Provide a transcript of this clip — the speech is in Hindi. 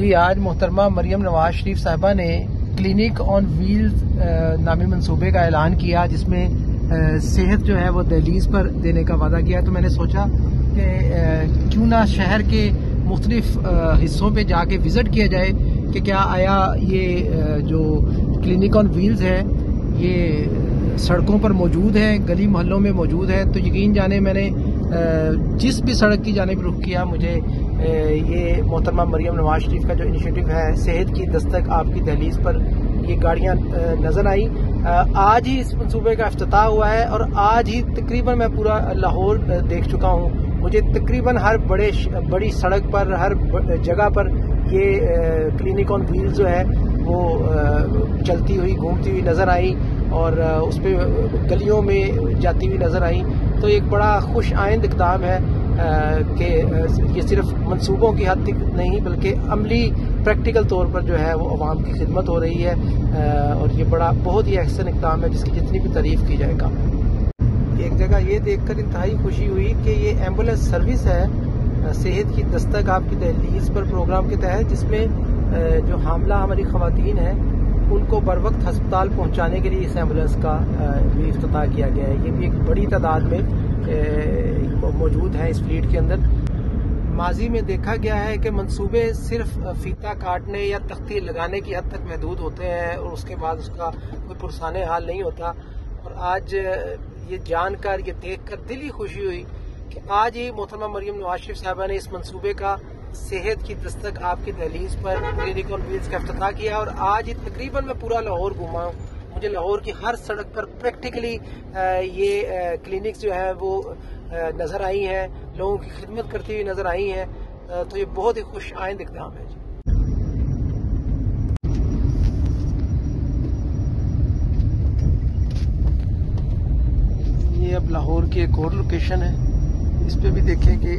जी, आज मोहतरमा मरियम नवाज शरीफ साहिबा ने क्लिनिक ऑन व्हील्स नामी मंसूबे का ऐलान किया, जिसमें सेहत जो है वो दहलीज पर देने का वादा किया। तो मैंने सोचा कि क्यों ना शहर के मुख्तलिफ हिस्सों पे जाके विजिट किया जाए कि क्या आया ये जो क्लिनिक ऑन व्हील्स है ये सड़कों पर मौजूद है, गली मोहल्लों में मौजूद है। तो यकीन जाने मैंने जिस भी सड़क की जानिब रुख किया, मुझे ये मोहतरमा मरियम नवाज शरीफ का जो इनिशिएटिव है सेहत की दस्तक आपकी दहलीज पर, ये गाड़ियां नजर आई। आज ही इस मंसूबे का इफ्तिताह हुआ है और आज ही तकरीबन मैं पूरा लाहौर देख चुका हूँ। मुझे तकरीबन हर बड़ी सड़क पर, हर जगह पर ये क्लिनिक ऑन व्हील्स जो है वो चलती हुई, घूमती हुई नजर आई और उस पर गलियों में जाती हुई नजर आई। तो एक बड़ा खुश आइंद इक़दाम है कि ये सिर्फ मंसूबों की हद तक नहीं बल्कि अमली प्रैक्टिकल तौर पर जो है वो अवाम की खिदमत हो रही है और ये बड़ा बहुत ही अहसन इक़दाम है जिसकी जितनी भी तारीफ की जाए कम है। एक जगह ये देखकर इंतहाई खुशी हुई कि ये एम्बुलेंस सर्विस है सेहत की दस्तक आपकी दहलीज पर प्रोग्राम के तहत, जिसमें जो हामला हमारी ख़वातीन हैं उनको बर वक्त हस्पताल पहुंचाने के लिए इस एम्बुलेंस का भी इफ्तिताह किया गया है। ये भी एक बड़ी तादाद में मौजूद है इस फ्लीट के अंदर। माजी में देखा गया है कि मंसूबे सिर्फ फीता काटने या तख्ती लगाने की हद तक महदूद होते हैं और उसके बाद उसका कोई पुरसाने हाल नहीं होता। और आज ये जानकर, ये देखकर दिल ही खुशी हुई कि आज ही मोहतरमा मरियम नवाज शरीफ साहिबा ने इस मंसूबे का सेहत की दस्तक आपकी दहलीज पर क्लिनिक ऑन व्हील्स का इफ्तिताह किया। और आज ही तकरीबन मैं पूरा लाहौर घूमा हूँ, मुझे लाहौर की हर सड़क पर प्रैक्टिकली ये क्लिनिक्स जो है वो नजर आई हैं, लोगों की खिदमत करती हुई नजर आई हैं। तो ये बहुत ही खुश आइंद इक़दाम है जी। ये अब लाहौर की एक और लोकेशन है, इस पे भी देखें कि